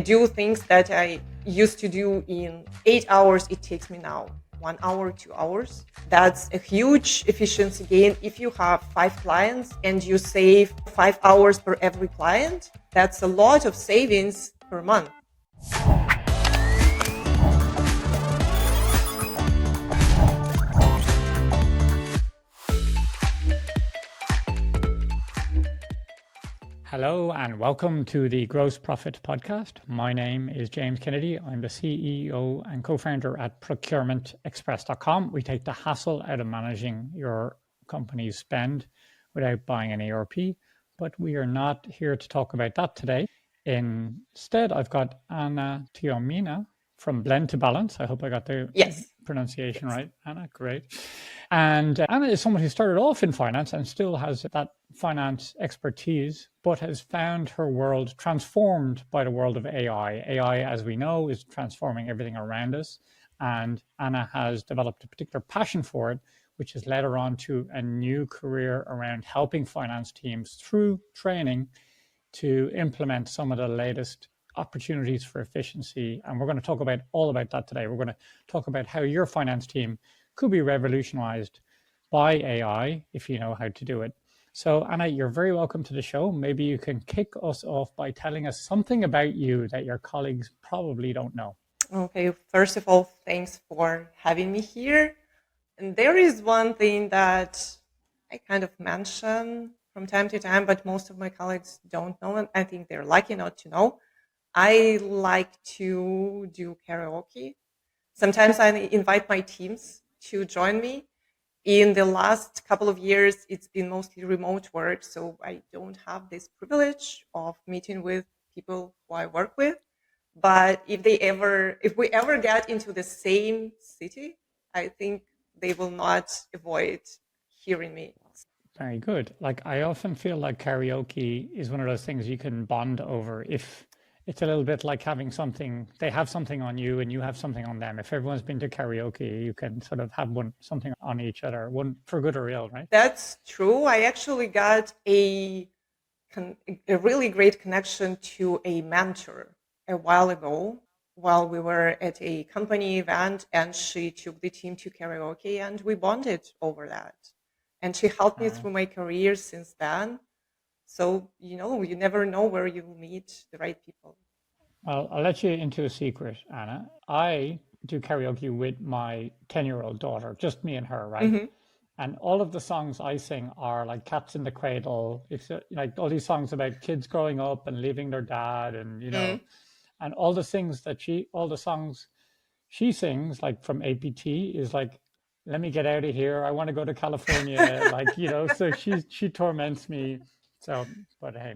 do things that I used to do in 8 hours, it takes me now 1 hour, 2 hours. That's a huge efficiency gain. If you have 5 clients and you save 5 hours per every client, that's a lot of savings per month. Hello and welcome to the Gross Profit Podcast. My name is James Kennedy. I'm the CEO and co-founder at procurementexpress.com. We take the hassle out of managing your company's spend without buying an ERP, but we are not here to talk about that today. Instead, I've got Anna Tiomina from Blend to Balance. I hope I got the pronunciation right. Anna, great. And Anna is someone who started off in finance and still has that finance expertise, but has found her world transformed by the world of AI. AI, as we know, is transforming everything around us. And Anna has developed a particular passion for it, which has led her on to a new career around helping finance teams through training to implement some of the latest opportunities for efficiency. And we're going to talk about all about that today. We're going to talk about how your finance team could be revolutionized by AI if you know how to do it. So Anna, you're very welcome to the show. Maybe you can kick us off by telling us something about you that your colleagues probably don't know. Okay, first of all, thanks for having me here. And there is one thing that I kind of mention from time to time, but most of my colleagues don't know, and I think they're lucky not to know. I like to do karaoke. Sometimes I invite my teams to join me. In the last couple of years, it's been mostly remote work, so I don't have this privilege of meeting with people who I work with. But if we ever get into the same city, I think they will not avoid hearing me. Very good. Like, I often feel like karaoke is one of those things you can bond over. If it's a little bit like having something, they have something on you and you have something on them. If everyone's been to karaoke, you can sort of have something on each other, one for good or ill, right? That's true. I actually got a really great connection to a mentor a while ago while we were at a company event, and she took the team to karaoke and we bonded over that. And she helped me through my career since then. So, you never know where you'll meet the right people. Well, I'll let you into a secret, Anna. I do karaoke with my 10-year-old daughter, just me and her, right? Mm-hmm. And all of the songs I sing are like Cats in the Cradle. It's like all these songs about kids growing up and leaving their dad, and and all the songs she sings, like from APT, is like, "Let me get out of here. I want to go to California." So she torments me. So, but hey,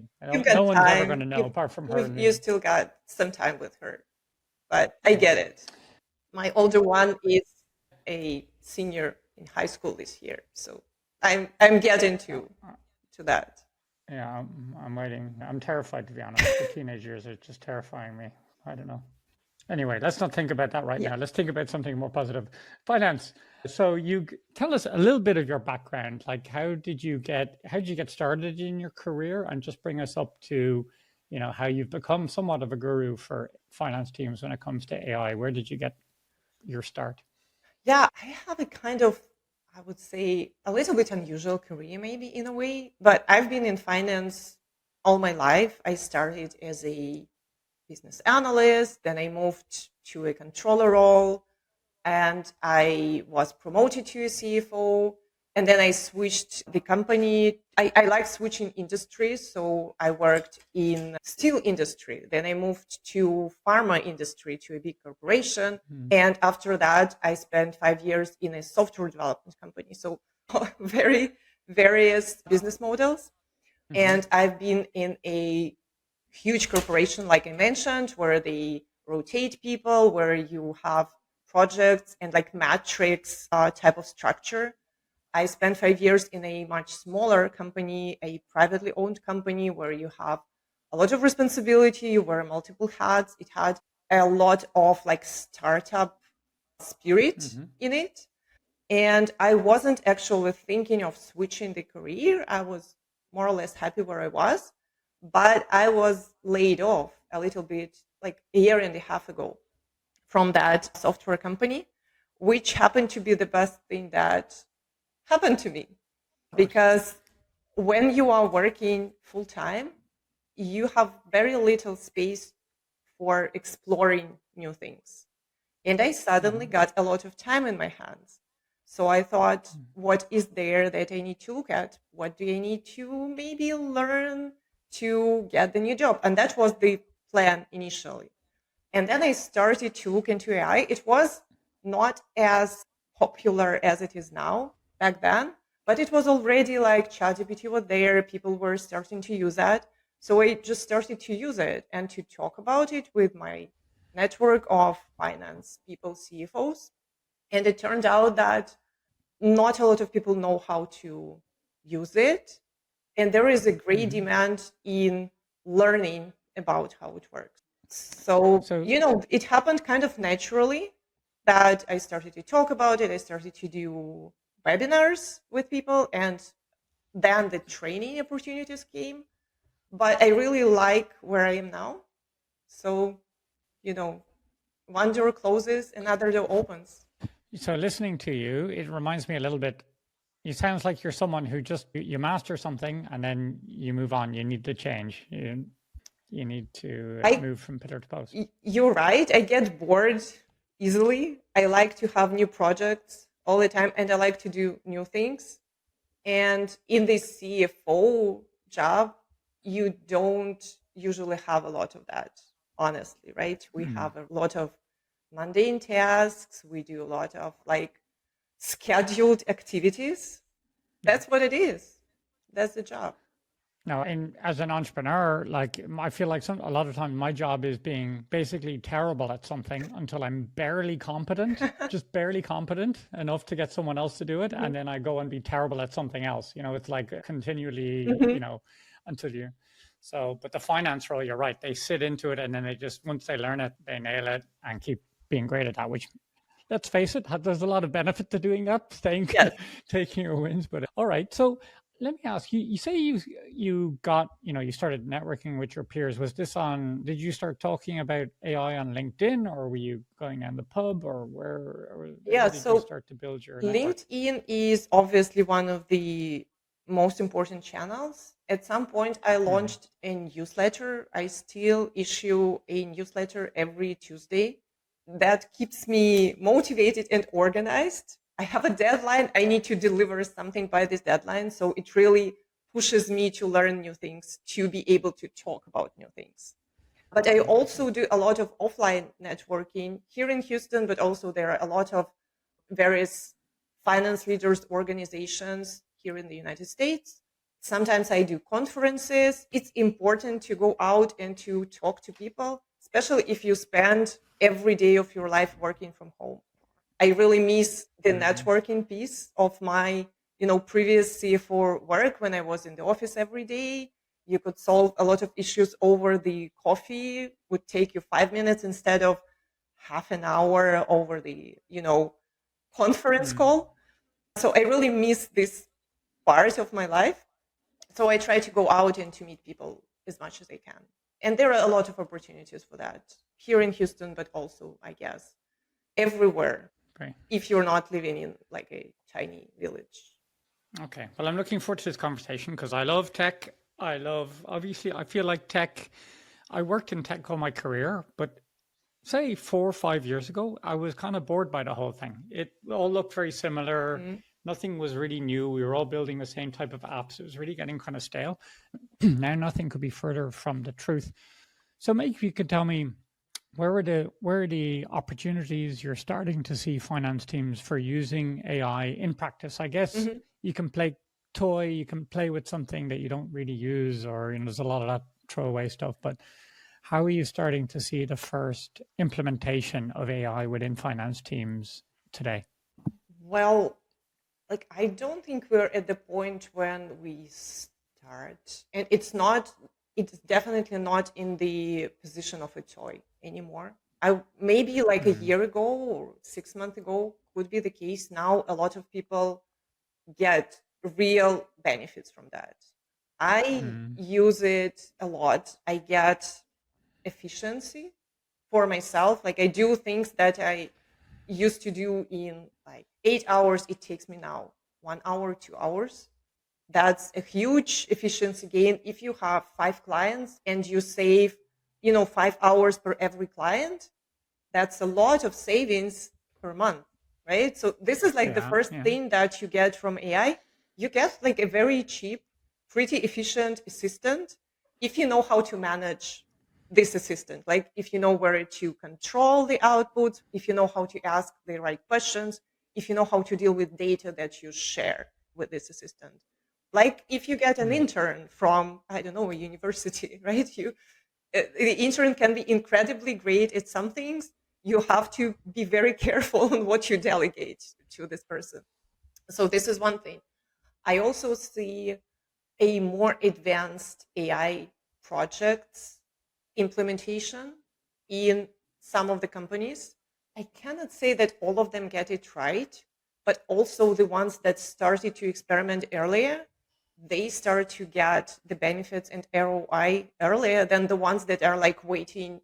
no one's ever going to know apart from her and me. You still got some time with her, but I get it. My older one is a senior in high school this year, so I'm getting to that. Yeah, I'm waiting. I'm terrified, to be honest. The teenage years are just terrifying me. I don't know. Anyway, let's not think about that now. Let's think about something more positive. Finance. So you tell us a little bit of your background. Like, how did you get started in your career, and just bring us up to, how you've become somewhat of a guru for finance teams when it comes to AI. Where did you get your start? Yeah, I have a kind of, I would say, a little bit unusual career, maybe in a way, but I've been in finance all my life. I started as a business analyst, then I moved to a controller role, and I was promoted to a CFO, and then I switched the company. I like switching industries, so I worked in steel industry. Then I moved to pharma industry, to a big corporation. And after that, I spent 5 years in a software development company. So very various business models. And I've been in a huge corporation, like I mentioned, where they rotate people, where you have projects and like matrix type of structure. I spent 5 years in a much smaller company, a privately owned company, where you have a lot of responsibility, you wear multiple hats. It had a lot of like startup spirit in it. And I wasn't actually thinking of switching the career. I was more or less happy where I was, but I was laid off a little bit like a year and a half ago from that software company, which happened to be the best thing that happened to me. Because when you are working full time, you have very little space for exploring new things. And I suddenly got a lot of time in my hands. So I thought, what is there that I need to look at? What do I need to maybe learn to get the new job? And that was the plan initially. And then I started to look into AI. It was not as popular as it is now back then, but it was already like ChatGPT was there. People were starting to use that. So I just started to use it and to talk about it with my network of finance people, CFOs. And it turned out that not a lot of people know how to use it. And there is a great demand in learning about how it works. So, So, it happened kind of naturally that I started to talk about it. I started to do webinars with people, and then the training opportunities came. But I really like where I am now. So, you know, one door closes, another door opens. so listening to you, it reminds me a little bit. It sounds like you're someone who just you master something and then you move on. You need to change. You need to I, move from pillar to post. you're right. I get bored easily. I like to have new projects all the time, and I like to do new things. And in this CFO job, you don't usually have a lot of that, honestly, right? We have a lot of mundane tasks. We do a lot of like scheduled activities. That's what it is. That's the job. Now, as an entrepreneur, like I feel like a lot of time my job is being basically terrible at something until I'm barely competent, just barely competent enough to get someone else to do it, and then I go and be terrible at something else. It's like continually, Mhm. until you. So, but the finance role, you're right. They sit into it, and then once they learn it, they nail it and keep being great at that. Which, let's face it, there's a lot of benefit to doing that, staying, Yes. taking your wins. But all right, so let me ask you. You say you got you started networking with your peers. Was this on? Did you start talking about AI on LinkedIn, or were you going on the pub, or where? Or Yeah. how did you So start to build your network? LinkedIn is obviously one of the most important channels. At some point, I launched a newsletter. I still issue a newsletter every Tuesday. That keeps me motivated and organized. I have a deadline. I need to deliver something by this deadline. So it really pushes me to learn new things, to be able to talk about new things. But I also do a lot of offline networking here in Houston, but also there are a lot of various finance leaders organizations here in the United States. Sometimes I do conferences. It's important to go out and to talk to people, especially if you spend every day of your life working from home. I really miss the networking piece of my, previous CFO work when I was in the office every day. You could solve a lot of issues over the coffee, would take you 5 minutes instead of half an hour over the, conference call. So I really miss this part of my life. So I try to go out and to meet people as much as I can. And there are a lot of opportunities for that here in Houston, but also, I guess, everywhere Right. if you're not living in like a tiny village. Okay. Well, I'm looking forward to this conversation because I love tech. Obviously, I feel like tech. I worked in tech all my career, but say 4 or 5 years ago, I was kind of bored by the whole thing. It all looked very similar. Mhm. Nothing was really new. We were all building the same type of apps. It was really getting kind of stale. Now, nothing could be further from the truth. So, maybe you could tell me where are the opportunities you're starting to see finance teams for using AI in practice? I guess Mhm. you can you can play with something that you don't really use, or there's a lot of that throwaway stuff. But how are you starting to see the first implementation of AI within finance teams today? Well, like I don't think we're at the point when we start, and it's definitely not in the position of a toy anymore. I maybe like a year ago or 6 months ago could be the case. Now a lot of people get real benefits from that. I Mm, use it a lot. I get efficiency. for myself. Like I do things that I used to do in like 8 hours. It takes me now 1 hour, 2 hours. That's a huge efficiency gain. If you have 5 clients and you save, 5 hours per every client, that's a lot of savings per month, right? So this is like the Yeah, first yeah. thing that you get from AI. You get like a very cheap, pretty efficient assistant if you know how to manage this assistant. Like if you know where to control the output, if you know how to ask the right questions, if you know how to deal with data that you share with this assistant. Like if you get an Mm. intern from, I don't know, a university, right? The intern can be incredibly great at some things. You have to be very careful on what you delegate to this person. So this is one thing. I also see a more advanced AI projects implementation in some of the companies. I cannot say that all of them get it right, but also the ones that started to experiment earlier, they start to get the benefits and ROI earlier than the ones that are like waiting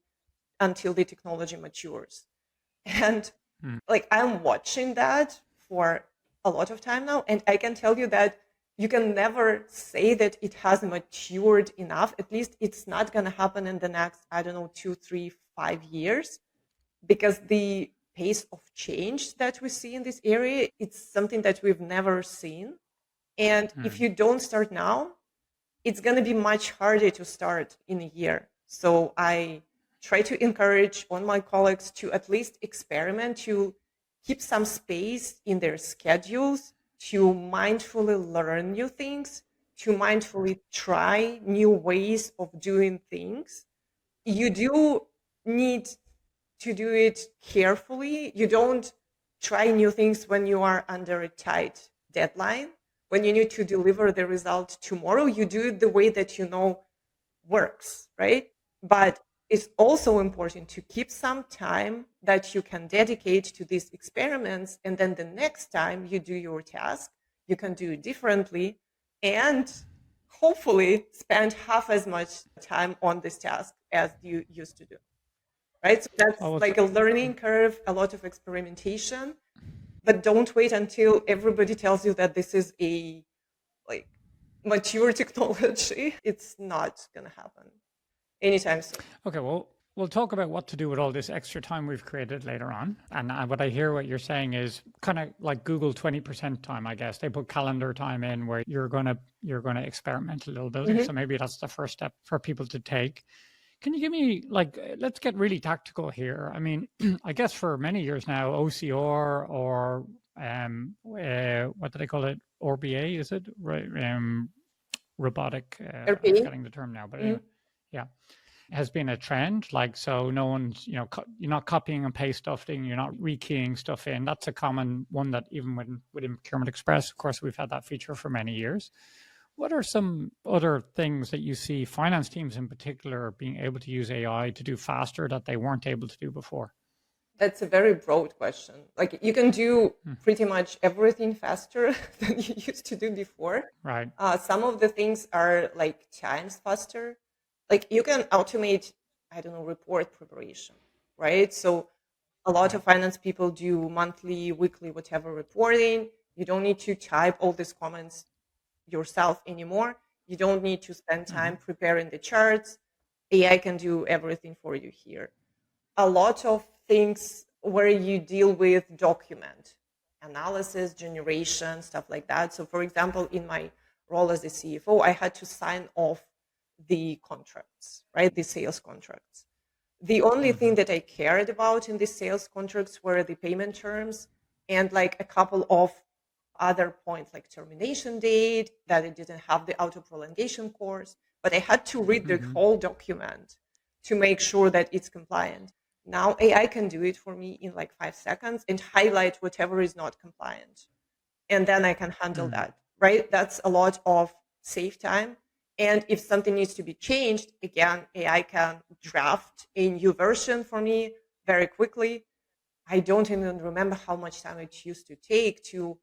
until the technology matures. And Mm. like I'm watching that for a lot of time now, and I can tell you that you can never say that it has matured enough. At least it's not going to happen in the next, I don't know, 2 3 5 years, because the pace of change that we see in this area, it's something that we've never seen. And if Mm. you don't start now, it's going to be much harder to start in a year. So I try to encourage all my colleagues to at least experiment, to keep some space in their schedules, to mindfully learn new things, to mindfully try new ways of doing things. You do need to do it carefully. You don't try new things when you are under a tight deadline. When you need to deliver the result tomorrow, you do it the way that you know works, right? But it's also important to keep some time that you can dedicate to these experiments. And then the next time you do your task, you can do it differently and hopefully spend half as much time on this task as you used to do, right? So that's Oh, it's, like a learning curve, a lot of experimentation, but don't wait until everybody tells you that this is a like mature technology. It's not going to happen anytime soon. okay. Well, we'll talk about what to do with all this extra time we've created later on. And what I hear what you're saying is kind of like Google 20% time, I guess. They put calendar time in where you're gonna experiment a little bit. Mhm. So maybe that's the first step for people to take. Can you give me like let's get really tactical here. I mean, I guess for many years now, OCR or what do they call it? RBA, is it? Right, robotic. I'm RPA. forgetting the term now, but anyway, Mhm. yeah, has been a trend. Like, so no one's, you're not copying and paste stuffing, you're not rekeying stuff in. That's a common one that even within Procurement Express, of course, we've had that feature for many years. What are some other things that you see finance teams in particular being able to use AI to do faster that they weren't able to do before? That's a very broad question. Like you can do Hmm. pretty much everything faster than you used to do before. Right. Some of the things are like times faster. Like you can automate, I don't know, report preparation, right? So a lot Right. of finance people do monthly, weekly, whatever reporting. You don't need to type all these comments yourself anymore. You don't need to spend Hmm. time preparing the charts. AI can do everything for you here. A lot of things where you deal with document analysis, generation, stuff like that. So, for example, in my role as a CFO, I had to sign off the contracts, right? The sales contracts. The only thing Hmm. that I cared about in the sales contracts were the payment terms and like a couple of other points like termination date, that it didn't have the auto prolongation clause, but I had to read the Hmm. whole document to make sure that it's compliant. Now AI can do it for me in like 5 seconds and highlight whatever is not compliant. And then I can handle Hmm. that, right? That's a lot of save time. And if something needs to be changed, again, AI can draft a new version for me very quickly. I don't even remember how much time it used to take to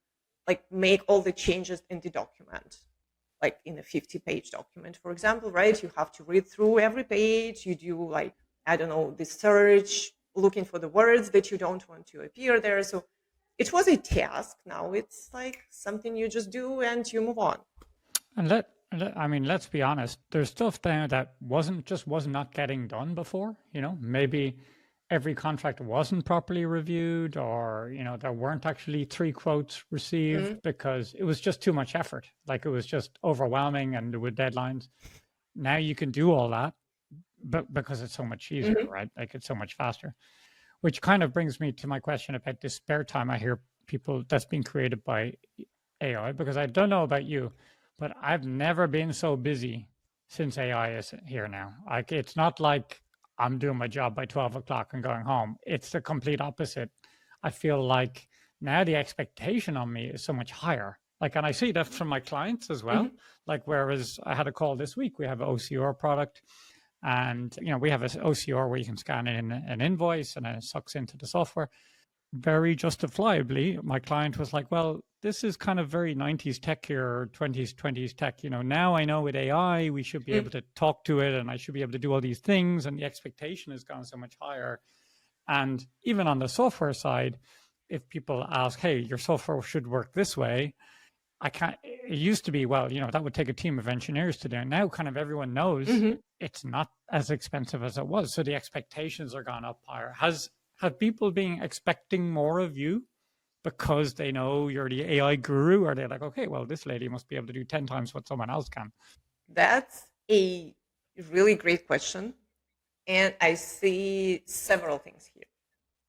like make all the changes in the document. Like in a 50-page document, for example, right? You have to read through every page. You do like I don't know, the search, looking for the words that you don't want to appear there. So it was a task. Now it's like something you just do and you move on. And I mean, let's be honest. There's stuff there that was not getting done before. Maybe every contract wasn't properly reviewed, or there weren't actually 3 quotes received because it was just too much effort. Like it was just overwhelming, and with deadlines. Now you can do all that, but because it's so much easier, right? Like it's so much faster. Which kind of brings me to my question about this spare time. I hear people that's being created by AI, because I don't know about you, but I've never been so busy since AI is here now. Like it's not like I'm doing my job by 12 o'clock and going home. It's the complete opposite. I feel like now the expectation on me is so much higher. Like, and I see that from my clients as well. Like, whereas I had a call this week, we have an OCR product, and we have an OCR where you can scan in an invoice and it sucks into the software. Very justifiably, my client was like, well, this is kind of very 90s tech here, or 20s tech. Now I know with AI, we should be able to talk to it, and I should be able to do all these things, and the expectation has gone so much higher. And even on the software side, if people ask, hey, your software should work this way, I can't. It used to be, well, that would take a team of engineers to do it. Now kind of everyone knows it's not as expensive as it was. So the expectations are gone up higher. Have people been expecting more of you because they know you're the AI guru? Or are they like, okay, well, this lady must be able to do 10 times what someone else can? That's a really great question. And I see several things here.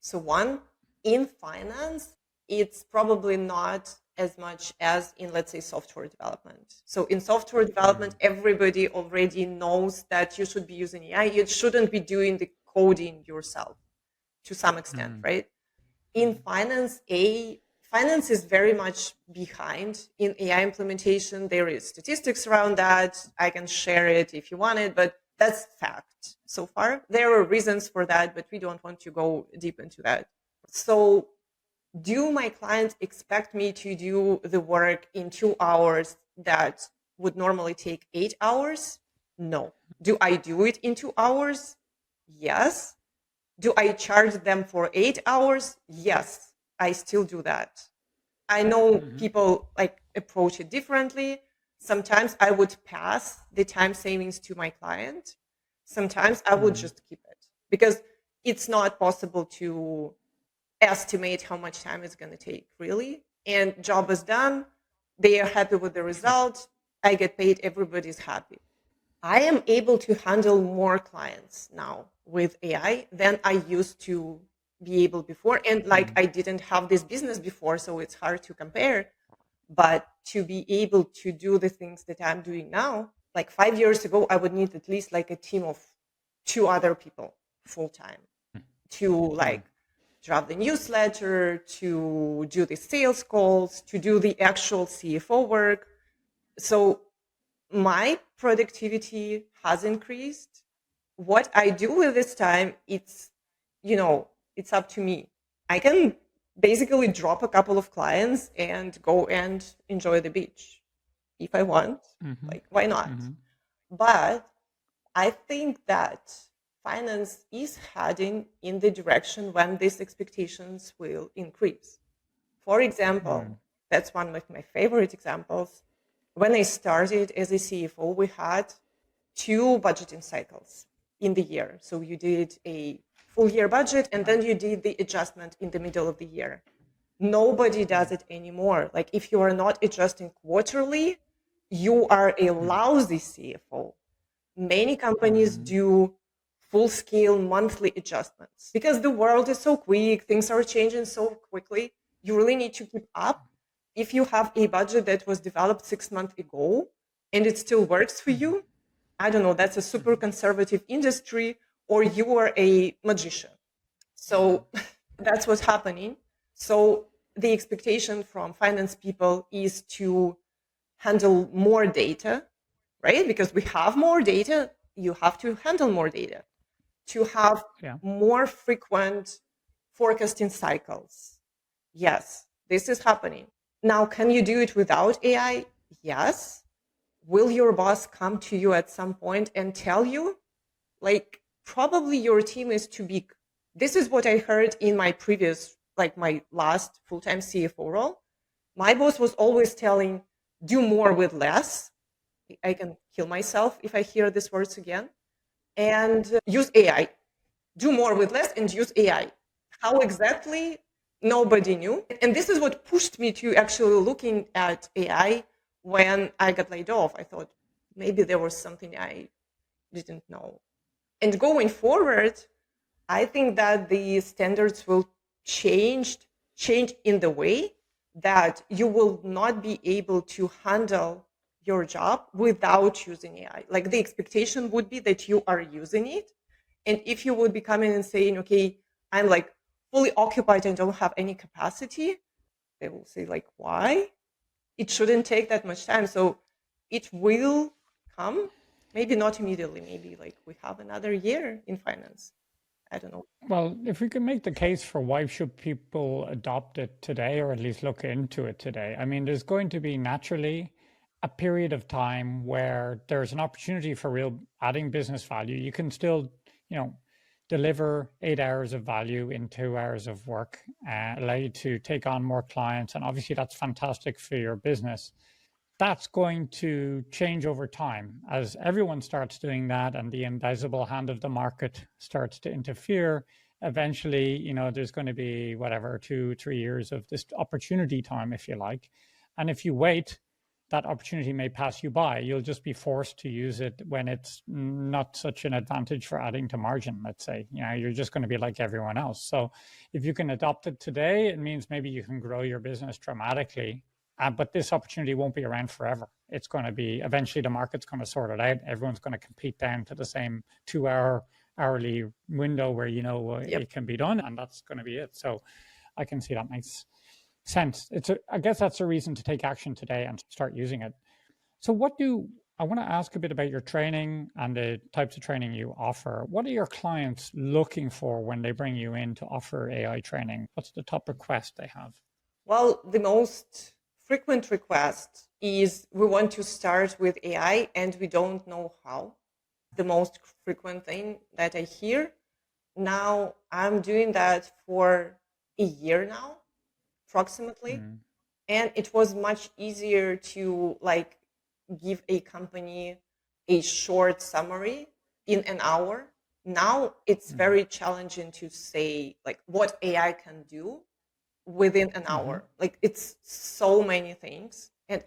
So one, in finance, it's probably not as much as in, let's say, software development. So in software development, everybody already knows that you should be using AI. You shouldn't be doing the coding yourself to some extent, right? In finance, finance is very much behind in AI implementation. There is statistics around that. I can share it if you want it, but that's fact so far. There are reasons for that, but we don't want to go deep into that. So do my clients expect me to do the work in 2 hours that would normally take 8 hours? No. Do I do it in 2 hours? Yes. Do I charge them for 8 hours? Yes, I still do that. I know people like approach it differently. Sometimes I would pass the time savings to my client. Sometimes I would just keep it, because it's not possible to estimate how much time it's going to take, really. And job is done. They are happy with the result. I get paid. Everybody's happy. I am able to handle more clients now with AI than I used to be able before. And like I didn't have this business before, so it's hard to compare. But to be able to do the things that I'm doing now, like 5 years ago, I would need at least like a team of 2 other people full time to like draft the newsletter, to do the sales calls, to do the actual CFO work. So my productivity has increased. What I do with this time, it's up to me. I can basically drop a couple of clients and go and enjoy the beach if I want. Like, why not? But I think that finance is heading in the direction when these expectations will increase. For example, that's one of my favorite examples. When I started as a CFO, we had 2 budgeting cycles in the year. So you did a full year budget, and then you did the adjustment in the middle of the year. Nobody does it anymore. Like, if you are not adjusting quarterly, you are a lousy CFO. Many companies do full scale monthly adjustments because the world is so quick, things are changing so quickly. You really need to keep up. If you have a budget that was developed 6 months ago and it still works for you, I don't know, that's a super conservative industry, or you are a magician. So that's what's happening. So the expectation from finance people is to handle more data, right? Because we have more data, you have to handle more data, to have more frequent forecasting cycles. Yes, this is happening. Now, can you do it without AI? Yes. Will your boss come to you at some point and tell you? Like, probably your team is too big. This is what I heard in my previous, like my last full-time CFO role. My boss was always telling, do more with less. I can kill myself if I hear these words again. And use AI. Do more with less and use AI. How exactly? Nobody knew. And this is what pushed me to actually looking at AI when I got laid off. I thought maybe there was something I didn't know. And going forward, I think that the standards will change in the way that you will not be able to handle your job without using AI. Like the expectation would be that you are using it. And if you would be coming and saying, okay, I'm like fully occupied and don't have any capacity, they will say like, why? It shouldn't take that much time. So it will come, maybe not immediately, maybe like we have another year in finance. I don't know. Well, if we can make the case for why should people adopt it today, or at least look into it today, I mean, there's going to be naturally a period of time where there's an opportunity for real adding business value. You can still, you know, deliver 8 hours of value in 2 hours of work, allow you to take on more clients, and obviously that's fantastic for your business. That's going to change over time as everyone starts doing that and the invisible hand of the market starts to interfere. Eventually, you know, there's going to be whatever 2-3 years of this opportunity time, if you like. And if you wait, that opportunity may pass you by. You'll just be forced to use it when it's not such an advantage for adding to margin, let's say. You know, you're just going to be like everyone else. So if you can adopt it today, it means maybe you can grow your business dramatically. But this opportunity won't be around forever. It's going to be, eventually the market's going to sort it out. Everyone's going to compete down to the same 2 hour hourly window where, you know, Yep. it can be done, and that's going to be it. So I can see that makes sense. I guess that's a reason to take action today and start using it. So I want to ask a bit about your training and the types of training you offer. What are your clients looking for when they bring you in to offer AI training? What's the top request they have? Well, the most frequent request is we want to start with AI and we don't know how. The most frequent thing that I hear. Now I'm doing that for a year now, approximately. Mm. And it was much easier to like give a company a short summary in an hour. Now it's Mm-hmm. very challenging to say like what AI can do within an Mm-hmm. hour. Like it's so many things. And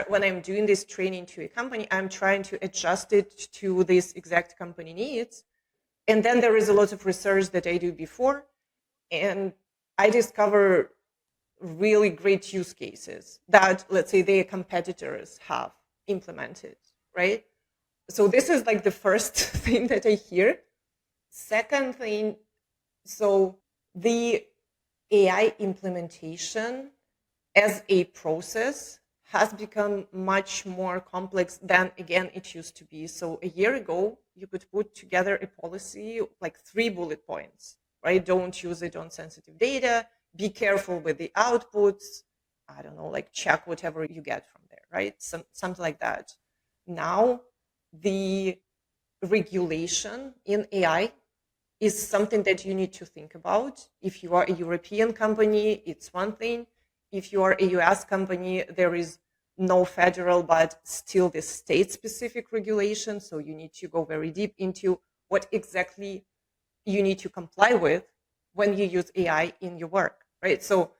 when I'm doing this training to a company, I'm trying to adjust it to this exact company needs. And then there is a lot of research that I do before, and I discover really great use cases that, let's say, their competitors have implemented, right? So this is like the first thing that I hear. Second thing, so the AI implementation as a process has become much more complex than, again, it used to be. So a year ago, you could put together a policy like 3 bullet points, right? Don't use it on sensitive data. Be careful with the outputs. I don't know, like check whatever you get from there, right? Something like that. Now, the regulation in AI is something that you need to think about. If you are a European company, it's one thing. If you are a US company, there is no federal, but still the state specific regulation. So you need to go very deep into what exactly you need to comply with when you use AI in your work, right? So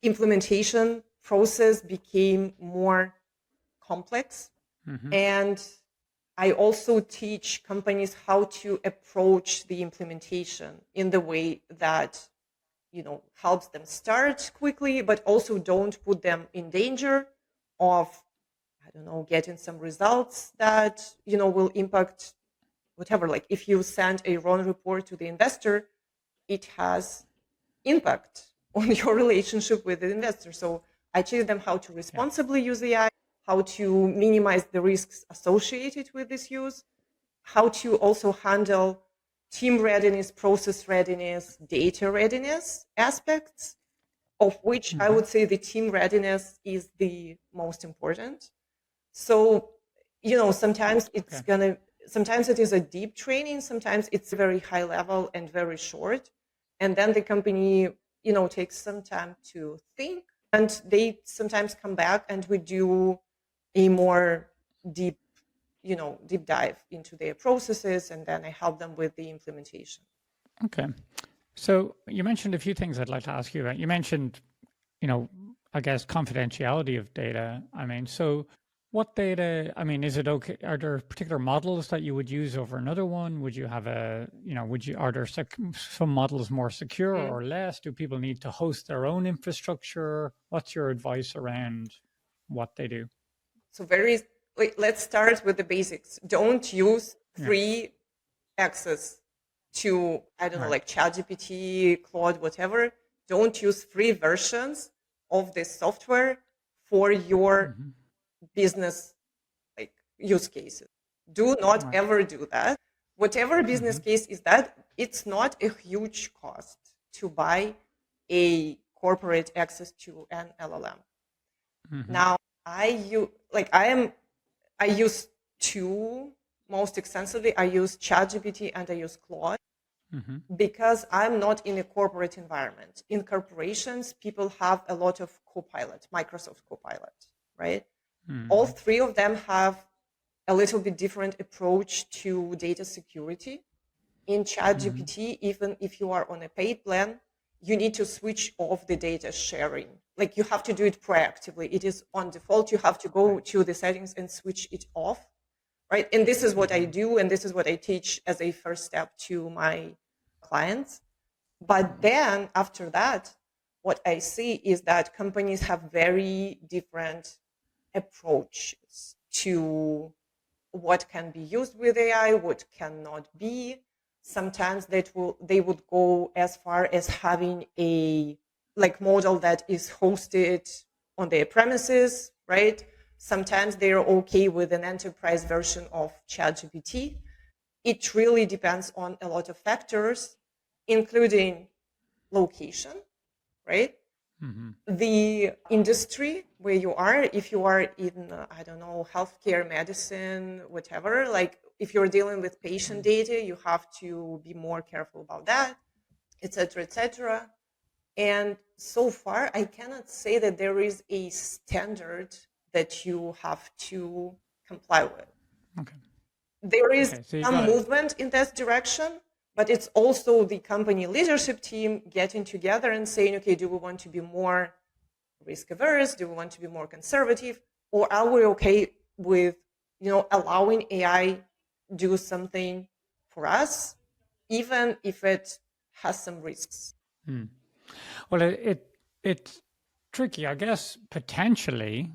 implementation process became more complex. Mm-hmm. And I also teach companies how to approach the implementation in the way that, you know, helps them start quickly, but also don't put them in danger of, I don't know, getting some results that, you know, will impact whatever. Like if you send a wrong report to the investor, it has impact on your relationship with the investor. So I teach them how to responsibly use AI, how to minimize the risks associated with this use, how to also handle team readiness, process readiness, data readiness aspects, of which I Mm-hmm. would say the team readiness is the most important. So, you know, sometimes it's Okay. gonna sometimes it is a deep training, sometimes it's very high level and very short. And then the company, takes some time to think, and they sometimes come back and we do a more deep, deep dive into their processes, and then I help them with the implementation. Okay. So you mentioned a few things I'd like to ask you about. You mentioned, I guess confidentiality of data. I mean, so what data, I mean, is it okay? Are there particular models that you would use over another one? Would you have are there some models more secure or less? Do people need to host their own infrastructure? What's your advice around what they do? So let's start with the basics. Don't use Yeah. free access to, I don't know, Right. like ChatGPT, Claude, whatever. Don't use free versions of this software for your business like use cases. Do not Right. ever do that. Whatever business case is that, it's not a huge cost to buy a corporate access to an LLM. Now, I use two most extensively. I use ChatGPT and I use Claude because I'm not in a corporate environment. In corporations, people have a lot of Copilot, Microsoft Copilot, right? All three of them have a little bit different approach to data security. In ChatGPT, even if you are on a paid plan, you need to switch off the data sharing. Like you have to do it proactively. It is on default. You have to go to the settings and switch it off, right? And this is what I do, and this is what I teach as a first step to my clients. But then after that, what I see is that companies have very different approaches to what can be used with AI, what cannot be. Sometimes they would go as far as having a model that is hosted on their premises, right? Sometimes they're okay with an enterprise version of ChatGPT. It really depends on a lot of factors, including location, right? The industry where you are, if you are in, I don't know, healthcare, medicine, whatever, like if you're dealing with patient data, you have to be more careful about that, etc., etc. And so far, I cannot say that there is a standard that you have to comply with. Okay. There is Okay. So you some got it. movement in that direction, but it's also the company leadership team getting together and saying, okay, do we want to be more risk averse? Do we want to be more conservative? Or are we okay with, allowing AI do something for us, even if it has some risks? Well, it's tricky, I guess. Potentially,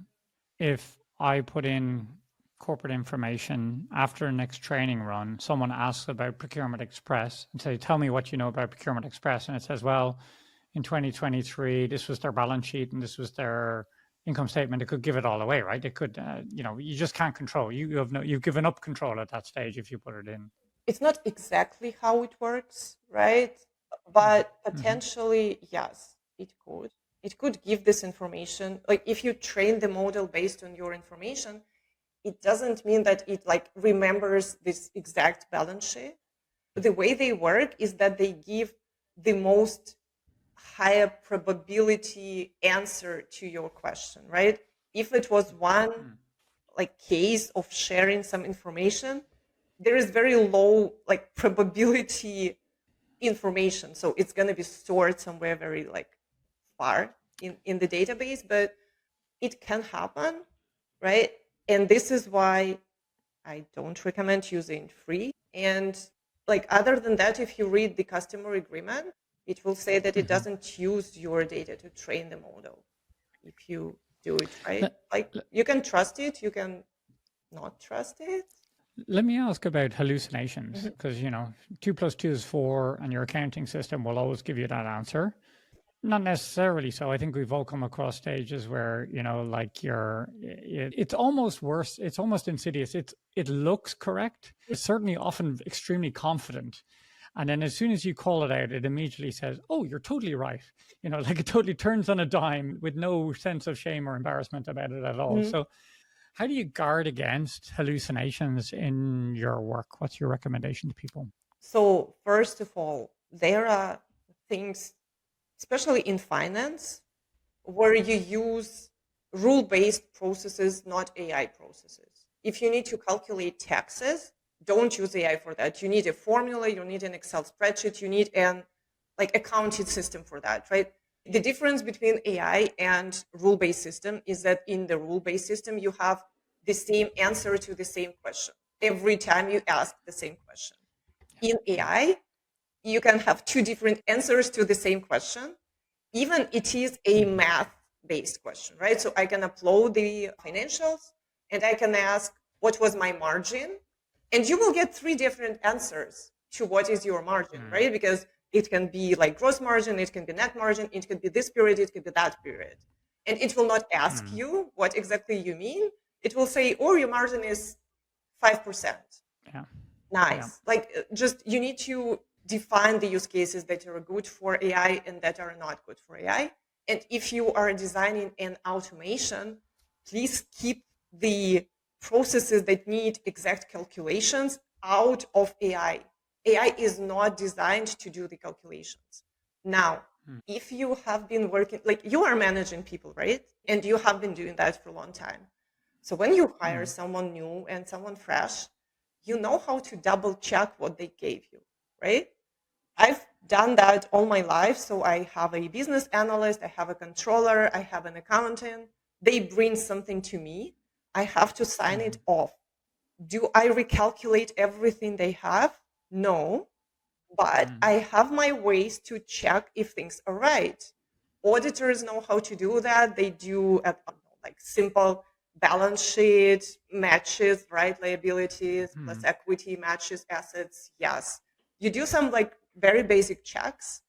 if I put in corporate information after the next training run, someone asks about Procurement Express and say, "Tell me what you know about Procurement Express," and it says, "Well, in 2023, this was their balance sheet and this was their income statement." It could give it all away, right? It could, you just can't control. You've given up control at that stage if you put it in. It's not exactly how it works, right? But potentially, yes, it could. It could give this information. Like if you train the model based on your information, it doesn't mean that it remembers this exact balance sheet. The way they work is that they give the most higher probability answer to your question, right? If it was one case of sharing some information, there is very low probability information, so it's going to be stored somewhere very far in the database, but it can happen, right? And this is why I don't recommend using free. And other than that, if you read the customer agreement, it will say that it doesn't use your data to train the model if you do it right. You can trust it, you can not trust it. Let me ask about hallucinations, because 2 plus 2 is 4, and your accounting system will always give you that answer. Not necessarily so. I think we've all come across stages where it's almost worse. It's almost insidious. It looks correct. It's certainly often extremely confident, and then as soon as you call it out, it immediately says, "Oh, you're totally right." It totally turns on a dime with no sense of shame or embarrassment about it at all. So How do you guard against hallucinations in your work? What's your recommendation to people? So, first of all, there are things, especially in finance, where you use rule-based processes, not AI processes. If you need to calculate taxes, don't use AI for that. You need a formula, you need an Excel spreadsheet, you need an like accounting system for that, right? The difference between AI and rule-based system is that in the rule-based system, you have the same answer to the same question every time you ask the same question. In AI, you can have two different answers to the same question, even it is a math based question, right? So I can upload the financials and I can ask what was my margin, and you will get three different answers to what is your margin, right? Because it can be like gross margin, it can be net margin, it could be this period, it could be that period, and it will not ask you what exactly you mean. It will say, oh, your margin is 5%. Yeah. Nice. Like just you need to define the use cases that are good for AI and that are not good for AI. And if you are designing an automation, please keep the processes that need exact calculations out of AI. AI is not designed to do the calculations. Now, if you have been working, like you are managing people, right? And you have been doing that for a long time. So when you hire someone new and someone fresh, you know how to double check what they gave you, right? I've done that all my life. So I have a business analyst, I have a controller, I have an accountant. They bring something to me. I have to sign it off. Do I recalculate everything they have? No, but I have my ways to check if things are right. Auditors know how to do that. They do like simple balance sheet matches, right? Liabilities plus equity matches assets. Yes. You do some like very basic checks.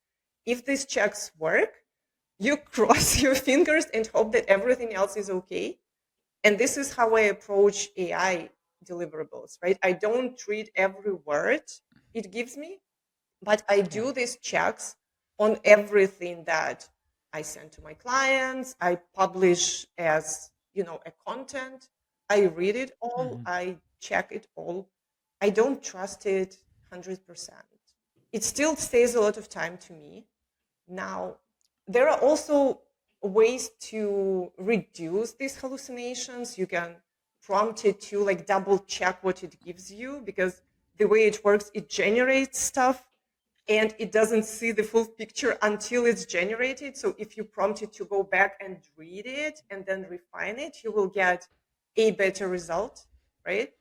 If these checks work, you cross your fingers and hope that everything else is okay. And this is how I approach AI deliverables, right? I don't treat every word it gives me, but I do these checks on everything that I send to my clients. I publish as, a content. I read it all. I check it all. I don't trust it 100%. It still saves a lot of time to me. Now, there are also ways to reduce these hallucinations. You can prompt it to like double check what it gives you, because the way it works, it generates stuff and it doesn't see the full picture until it's generated. So if you prompt it to go back and read it and then refine it, you will get a better result, right?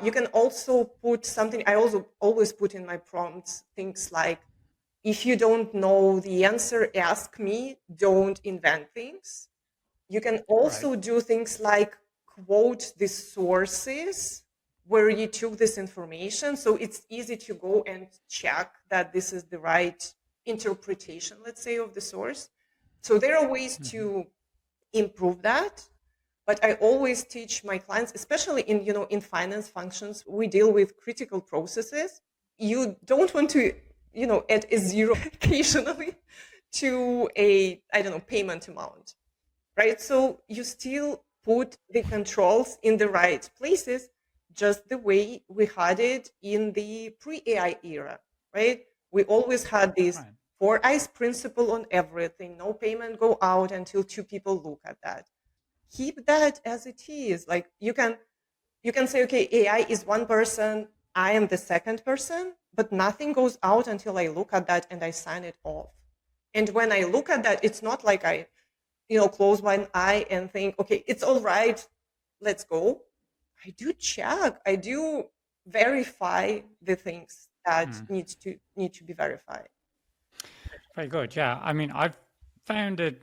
You can also put something, I also always put in my prompts things like, if you don't know the answer, ask me, don't invent things. You can also do things like quote the sources where you took this information. So it's easy to go and check that this is the right interpretation, let's say, of the source. So there are ways to improve that. But I always teach my clients, especially in finance functions, we deal with critical processes. You don't want to, add a zero occasionally to a, I don't know, payment amount, right? So you still put the controls in the right places, just the way we had it in the pre-AI era, right? We always had this four eyes principle on everything. No payment go out until two people look at that. Keep that as it is. Like you can say, okay, AI is one person, I am the second person, but nothing goes out until I look at that and I sign it off. And when I look at that, it's not like I close one eye and think, okay, it's all right, let's go. I do check. I do verify the things that need to be verified. Very good. Yeah. I mean, I've found it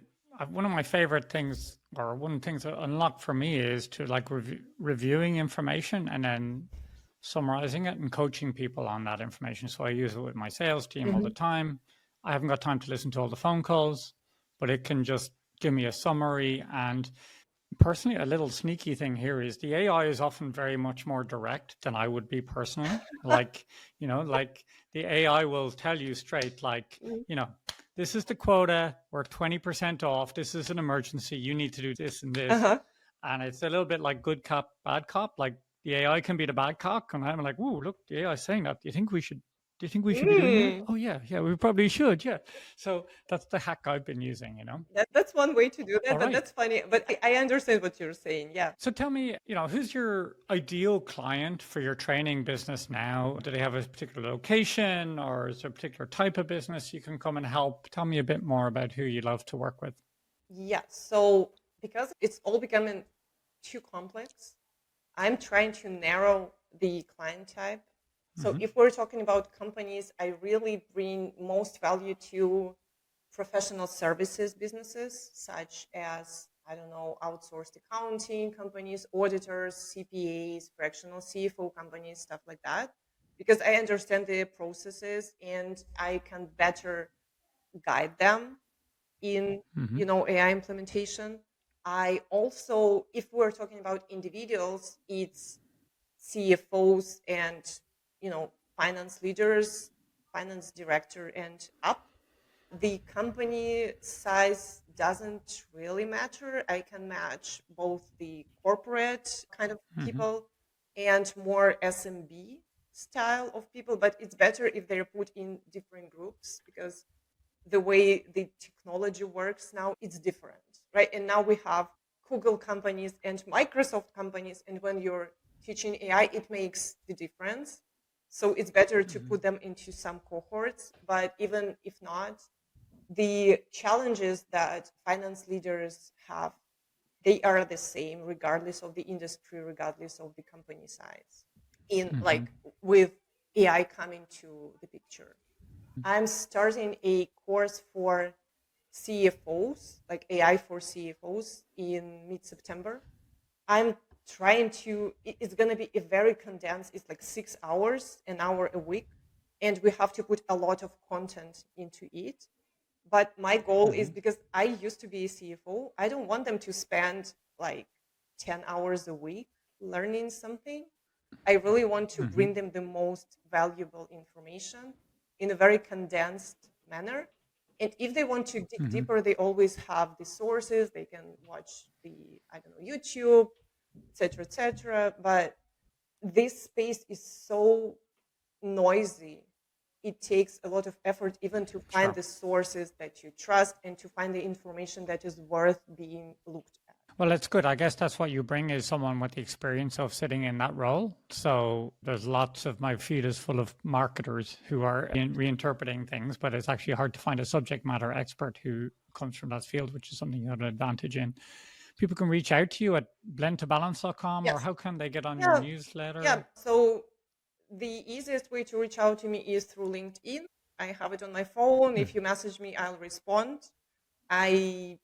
one of my favorite things, or one of the things that unlocked for me, is to like reviewing information and then summarizing it and coaching people on that information. So I use it with my sales team all the time. I haven't got time to listen to all the phone calls, but it can just give me a summary. And personally, a little sneaky thing here is the AI is often very much more direct than I would be personally. Like, like the AI will tell you straight, like, this is the quota, we're 20% off, this is an emergency, you need to do this and this. And it's a little bit like good cop, bad cop. Like the AI can be the bad cop, and I'm like, "Ooh, look, the AI is saying that. Do you think we should? Do you think we should be doing that? Mm, Oh yeah, we probably should. Yeah." So that's the hack I've been using. that's one way to do All that, but right. that's funny. But I understand what you're saying. Yeah. So tell me, who's your ideal client for your training business now? Do they have a particular location, or is there a particular type of business you can come and help? Tell me a bit more about who you love to work with. Yeah. So because it's all becoming too complex, I'm trying to narrow the client type. So Mm-hmm. if we're talking about companies, I really bring most value to professional services businesses, such as, I don't know, outsourced accounting companies, auditors, CPAs, fractional CFO companies, stuff like that, because I understand the processes and I can better guide them in Mm-hmm. AI implementation. I also, if we're talking about individuals, it's CFOs and finance leaders, finance director and up. The company size doesn't really matter. I can match both the corporate kind of Mm-hmm. people and more SMB style of people, but it's better if they're put in different groups because the way the technology works now, it's different, right? And now we have Google companies and Microsoft companies, and when you're teaching AI, it makes the difference. So it's better to Mm-hmm. put them into some cohorts, but even if not, the challenges that finance leaders have, they are the same regardless of the industry, regardless of the company size, in Mm-hmm. like with AI coming to the picture. I'm starting a course for CFOs, like AI for CFOs, in mid-September. I'm trying to, it's going to be a very condensed, it's like 6 hours, an hour a week. And we have to put a lot of content into it. But my goal is, Mm-hmm. because I used to be a CFO, I don't want them to spend like 10 hours a week learning something. I really want to Mm-hmm. bring them the most valuable information in a very condensed manner. And if they want to dig Mm-hmm. deeper, they always have the sources. They can watch the, I don't know, YouTube, etc., etc. But this space is so noisy. It takes a lot of effort even to find Sure. the sources that you trust and to find the information that is worth being looked at. Well, it's good. I guess that's what you bring is someone with the experience of sitting in that role. So there's lots of my feed is full of marketers who are reinterpreting things, but it's actually hard to find a subject matter expert who comes from that field, which is something you have an advantage in. People can reach out to you at blendtobalance.com, or Yes. how can they get on your Yeah. Yeah. newsletter? So the easiest way to reach out to me is through LinkedIn. I have it on my phone. Hmm. If you message me, I'll respond. I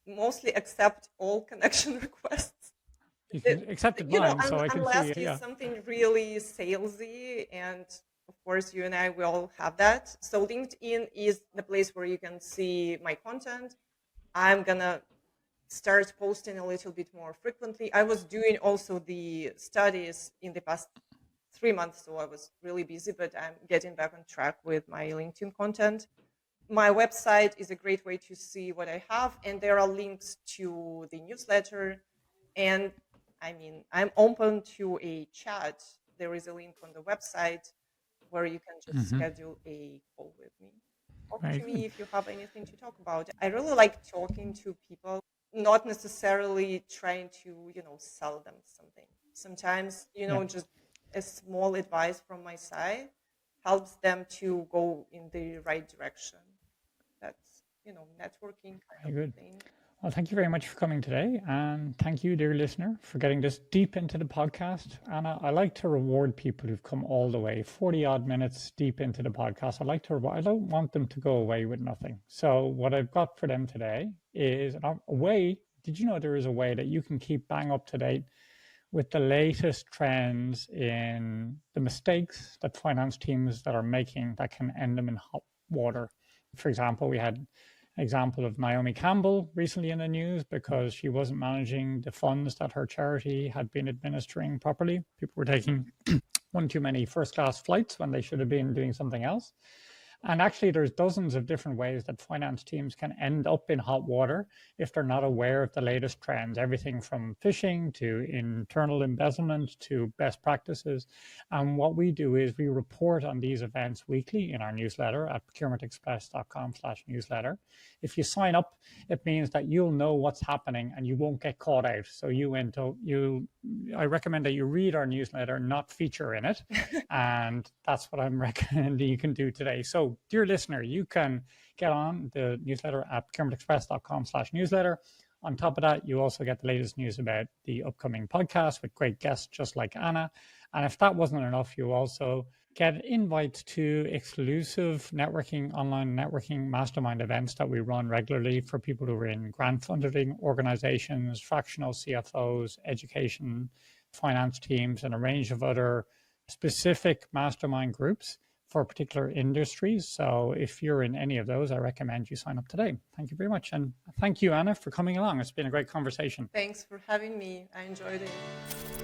mostly accept all connection requests. You It- can accepted mine, so I can Unless see it. it's Yeah. something really salesy, and of course, you and I, we all have that. So LinkedIn is the place where you can see my content. I'm gonna start posting a little bit more frequently. I was doing also the studies in the past 3 months, so I was really busy, but I'm getting back on track with my LinkedIn content. My website is a great way to see what I have, and there are links to the newsletter. And I mean, I'm open to a chat. There is a link on the website where you can just Hmm. schedule a call with me. Talk Very to me good. if you have anything to talk about. I really like talking to people, not necessarily trying to, sell them something. Sometimes, Yeah. just a small advice from my side helps them to go in the right direction. That's, networking kind of Very good. thing. Well, thank you very much for coming today. And thank you, dear listener, for getting this deep into the podcast. Anna, I like to reward people who've come all the way, 40 odd minutes deep into the podcast. I don't want them to go away with nothing. So, what I've got for them today is a way. Did you know there is a way that you can keep bang up to date with the latest trends in the mistakes that finance teams that are making that can end them in hot water? For example, we had an example of Naomi Campbell recently in the news because she wasn't managing the funds that her charity had been administering properly. People were taking one too many first class flights when they should have been doing something else. And actually, there's dozens of different ways that finance teams can end up in hot water if they're not aware of the latest trends, everything from phishing to internal embezzlement to best practices. And what we do is we report on these events weekly in our newsletter at procurementexpress.com/newsletter. If you sign up, it means that you'll know what's happening and you won't get caught out. So I recommend that you read our newsletter, not feature in it. And that's what I'm recommending you can do today. So, dear listener, you can get on the newsletter at procurementexpress.com/newsletter. On top of that, you also get the latest news about the upcoming podcast with great guests just like Anna. And if that wasn't enough, you also get invites to exclusive online networking mastermind events that we run regularly for people who are in grant funding organizations, fractional CFOs, education, finance teams, and a range of other specific mastermind groups for particular industries. So if you're in any of those, I recommend you sign up today. Thank you very much. And thank you, Anna, for coming along. It's been a great conversation. Thanks for having me. I enjoyed it.